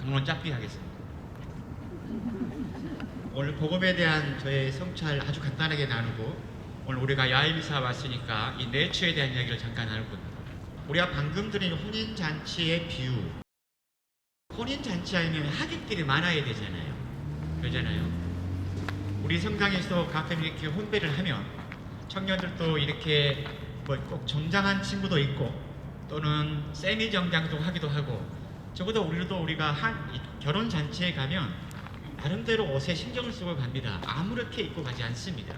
방언 짧게 하겠습니다. 오늘 복음에 대한 저의 성찰 아주 간단하게 나누고, 오늘 우리가 야임사 왔으니까 이 내추에 대한 이야기를 잠깐 나눌 겁니다. 우리가 방금 드린 혼인잔치의 비유, 혼인잔치 하면 하객들이 많아야 되잖아요. 그러잖아요. 우리 성당에서 가끔 이렇게 혼배를 하면 청년들도 이렇게 뭐 꼭 정장한 친구도 있고 또는 세미 정장도 하기도 하고, 적어도 우리가 한 결혼 잔치에 가면 나름대로 옷에 신경을 쓰고 갑니다. 아무렇게 입고 가지 않습니다.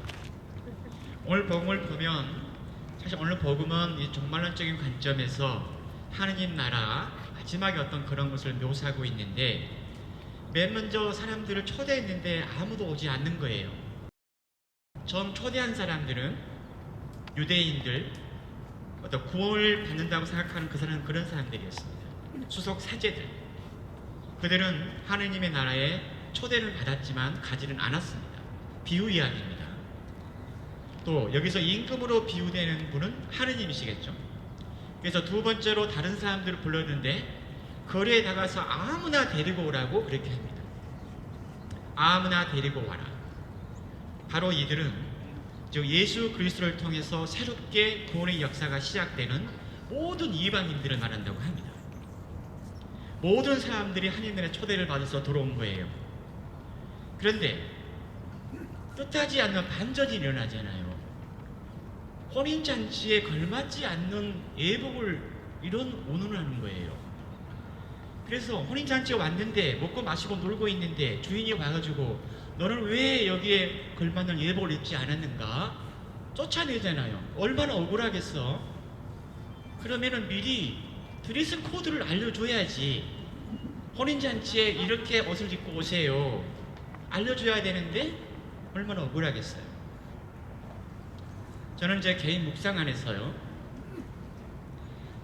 오늘 복음을 보면 사실 오늘 복음은 이 종말론적인 관점에서 하느님 나라 마지막에 어떤 그런 것을 묘사하고 있는데, 맨 먼저 사람들을 초대했는데 아무도 오지 않는 거예요. 처음 초대한 사람들은 유대인들, 어떤 구원을 받는다고 생각하는 그런 사람들이었습니다. 수석 사제들. 그들은 하느님의 나라에 초대를 받았지만 가지는 않았습니다. 비유 이야기입니다. 또 여기서 임금으로 비유되는 분은 하느님이시겠죠. 그래서 두 번째로 다른 사람들을 불렀는데 거리에 나가서 아무나 데리고 오라고 그렇게 합니다. 아무나 데리고 와라. 바로 이들은 즉 예수 그리스도를 통해서 새롭게 구원의 역사가 시작되는 모든 이방인들을 말한다고 합니다. 모든 사람들이 하나님의 초대를 받아서 들어온 거예요. 그런데 뜻하지 않는 반전이 일어나잖아요. 혼인잔치에 걸맞지 않는 예복을 운운하는 거예요. 그래서 혼인잔치에 왔는데 먹고 마시고 놀고 있는데 주인이 와가지고 너는 왜 여기에 걸맞는 예복을 입지 않았는가? 쫓아내잖아요. 얼마나 억울하겠어? 그러면은 미리 드레스 코드를 알려줘야지. 혼인잔치에 이렇게 옷을 입고 오세요. 알려줘야 되는데 얼마나 억울하겠어요. 저는 제 개인 묵상 안에서요,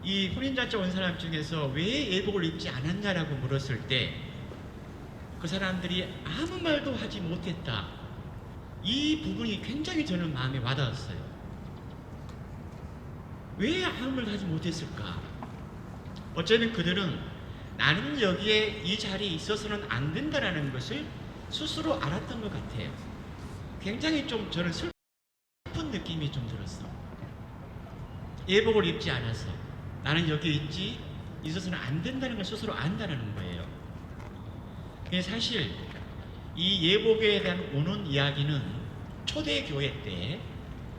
이 혼인잔치 온 사람 중에서 왜 예복을 입지 않았냐라고 물었을 때 그 사람들이 아무 말도 하지 못했다. 이 부분이 굉장히 저는 마음에 와닿았어요. 왜 아무 말도 하지 못했을까? 어쩌면 그들은 나는 여기에 이 자리에 있어서는 안 된다라는 것을 스스로 알았던 것 같아요. 굉장히 좀 저는 슬픈 느낌이 좀 들었어. 예복을 입지 않아서 나는 여기에 있어서는 안 된다는 걸 스스로 안다는 거예요. 사실 이 예복에 대한 오는 이야기는 초대교회 때,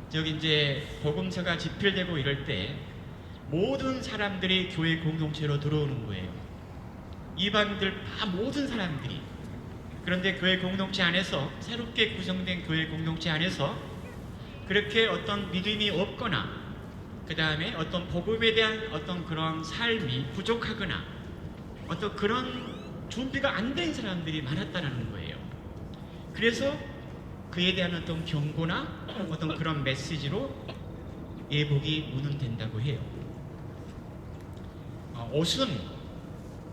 저기 이제 복음서가 집필되고 이럴 때 모든 사람들이 교회 공동체로 들어오는 거예요. 이방인들 다 모든 사람들이. 그런데 교회 공동체 안에서, 새롭게 구성된 교회 공동체 안에서 그렇게 어떤 믿음이 없거나 그 다음에 어떤 복음에 대한 어떤 그런 삶이 부족하거나 어떤 그런 준비가 안 된 사람들이 많았다는 거예요. 그래서 그에 대한 어떤 경고나 어떤 그런 메시지로 예복이 운운된다고 해요. 옷은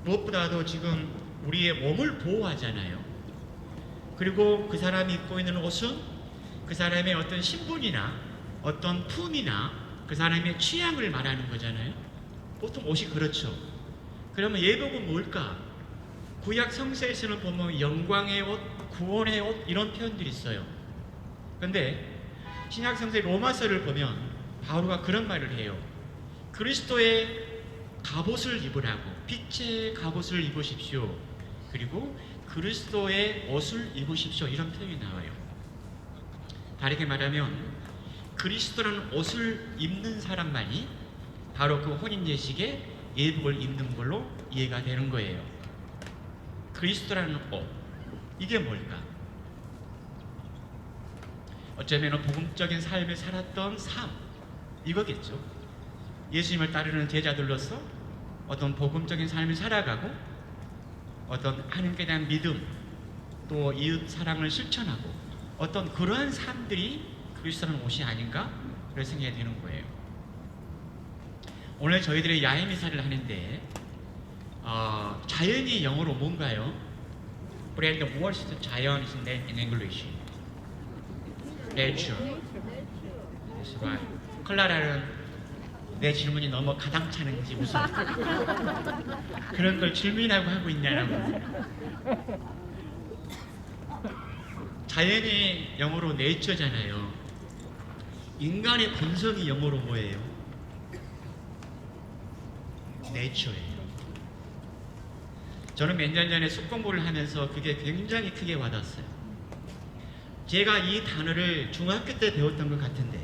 무엇보다도 지금 우리의 몸을 보호하잖아요. 그리고 그 사람이 입고 있는 옷은 그 사람의 어떤 신분이나 어떤 품이나 그 사람의 취향을 말하는 거잖아요. 보통 옷이 그렇죠. 그러면 예복은 뭘까? 구약 성서에서는 보면 영광의 옷, 구원의 옷 이런 표현들이 있어요. 그런데 신약 성서의 로마서를 보면 바울가 그런 말을 해요. 그리스도의 갑옷을 입으라고, 빛의 갑옷을 입으십시오. 그리고 그리스도의 옷을 입으십시오. 이런 표현이 나와요. 다르게 말하면 그리스도라는 옷을 입는 사람만이 바로 그 혼인 예식에 예복을 입는 걸로 이해가 되는 거예요. 그리스도라는 옷, 이게 뭘까? 어쩌면 복음적인 삶을 살았던 삶, 이거겠죠. 예수님을 따르는 제자들로서 어떤 복음적인 삶을 살아가고 어떤 하나님께 대한 믿음, 또 이웃 사랑을 실천하고 어떤 그러한 삶들이 그리스도라는 옷이 아닌가? 그런 생각이 드는 거예요. 오늘 저희들의 야외 미사를 하는데 자연이 영어로 뭔가요? Brand, what's the 자연 in English? Nature. That's right. 클라라는 내 질문이 너무 가당차는지 무슨 그런 걸 질문이라고 하고 있냐라고. 자연이 영어로 네이처잖아요. 인간의 본성이 영어로 뭐예요? 네이처예요. 저는 몇 년 전에 숲 공부를 하면서 그게 굉장히 크게 와닿았어요. 제가 이 단어를 중학교 때 배웠던 것 같은데,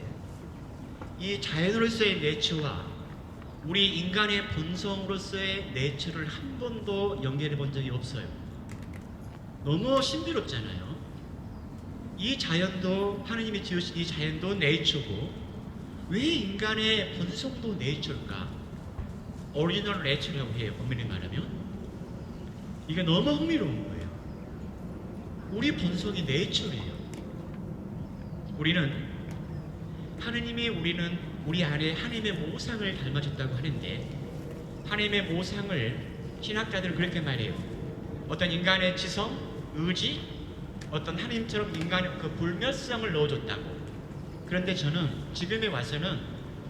이 자연으로서의 네이처와 우리 인간의 본성으로서의 네이처를 한 번도 연결해 본 적이 없어요. 너무 신비롭잖아요. 이 자연도, 하느님이 지으신 이 자연도 네이처고, 왜 인간의 본성도 네이처일까? 오리지널 네이처라고 해요, 엄밀히 말하면. 이게 너무 흥미로운 거예요. 우리 본성이 네이처예요. 우리는 우리 안에 하나님의 모상을 닮아졌다고 하는데, 하나님의 모상을 신학자들은 그렇게 말해요. 어떤 인간의 지성, 의지, 어떤 하나님처럼 인간의 그 불멸성을 넣어줬다고. 그런데 저는 지금에 와서는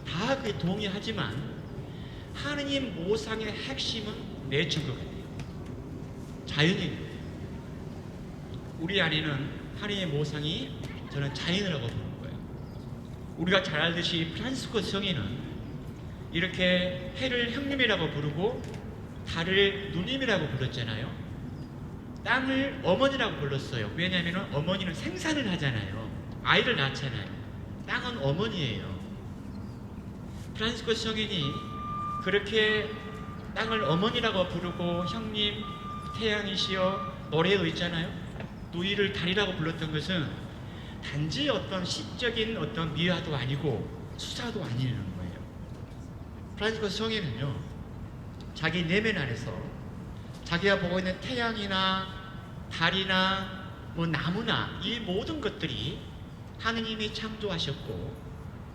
다 그에 동의하지만 하나님 모상의 핵심은 내처인 것 같아요. 자연인 거예요. 우리 안에는 하나님의 모상이 저는 자연이라고 보는 거예요. 우리가 잘 알듯이 프란시스코 성인은 이렇게 해를 형님이라고 부르고 달을 누님이라고 불렀잖아요. 땅을 어머니라고 불렀어요. 왜냐하면 어머니는 생산을 하잖아요. 아이를 낳잖아요. 땅은 어머니예요. 프란시스코 성인이 그렇게 땅을 어머니라고 부르고 형님, 태양이시여, 노래도 있잖아요. 누이를 달이라고 불렀던 것은 단지 어떤 시적인 어떤 미화도 아니고 수사도 아니라는 거예요. 프란시스코 성인은요, 자기 내면 안에서 자기가 보고 있는 태양이나 달이나 뭐 나무나 이 모든 것들이 하느님이 창조하셨고,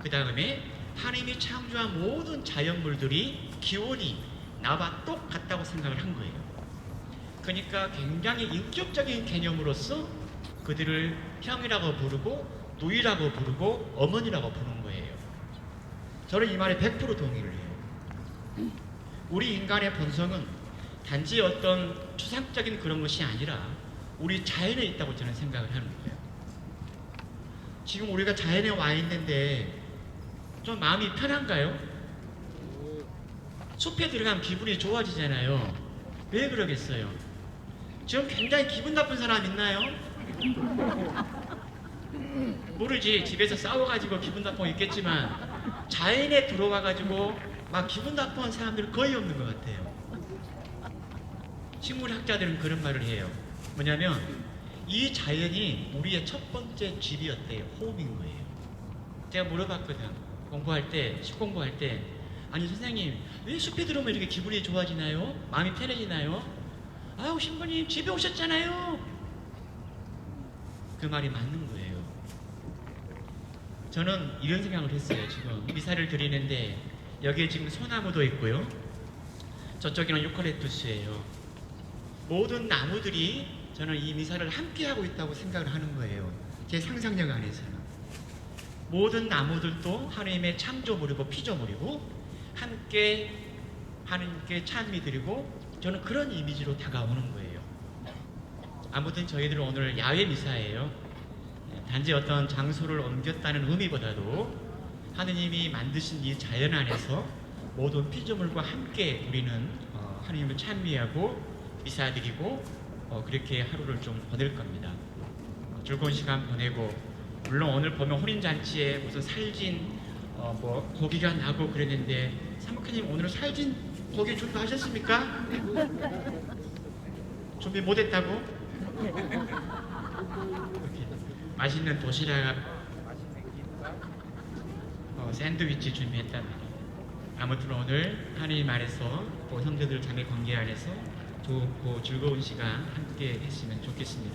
그 다음에 하느님이 창조한 모든 자연물들이 기원이 나와 똑같다고 생각을 한 거예요. 그러니까 굉장히 인격적인 개념으로서 그들을 형이라고 부르고 누이라고 부르고 어머니라고 부르는 거예요. 저는 이 말에 100% 동의를 해요. 우리 인간의 본성은 단지 어떤 추상적인 그런 것이 아니라 우리 자연에 있다고 저는 생각을 하는 거예요. 지금 우리가 자연에 와 있는데 좀 마음이 편한가요? 숲에 들어가면 기분이 좋아지잖아요. 왜 그러겠어요? 지금 굉장히 기분 나쁜 사람 있나요? 모르지. 집에서 싸워가지고 기분 나쁜 거 있겠지만 자연에 들어와가지고 막 기분 나쁜 사람들은 거의 없는 것 같아요. 식물학자들은 그런 말을 해요. 뭐냐면 이 자연이 우리의 첫 번째 집이었대요. 홈인 거예요. 제가 물어봤거든. 공부할 때, 식공부할 때, 아니 선생님 왜 숲에 들어오면 이렇게 기분이 좋아지나요? 마음이 편해지나요? 아유 신부님 집에 오셨잖아요. 그 말이 맞는 거예요. 저는 이런 생각을 했어요. 지금 미사를 드리는데 여기에 지금 소나무도 있고요, 저쪽에는 유칼립투스예요. 모든 나무들이 저는 이 미사를 함께 하고 있다고 생각을 하는 거예요. 제 상상력 안에서는 모든 나무들도 하나님의 창조물이고 피조물이고 함께 하나님께 찬미 드리고, 저는 그런 이미지로 다가오는 거예요. 아무튼 저희들은 오늘 야외 미사예요. 단지 어떤 장소를 옮겼다는 의미보다도 하느님이 만드신 이 자연 안에서 모든 피조물과 함께 우리는 하느님을 찬미하고 미사드리고 그렇게 하루를 좀 보낼 겁니다. 즐거운 시간 보내고, 물론 오늘 보면 혼인잔치에 무슨 살진 뭐 고기가 나고 그랬는데 사모님님 오늘 살진 고기 준비하셨습니까? 준비 못했다고? 맛있는 도시락, 샌드위치 준비했단 말이에요. 아무튼 오늘 하느님 안에서 또 형제들 자매 관계 안에서 좋고 즐거운 시간 함께 했으면 좋겠습니다.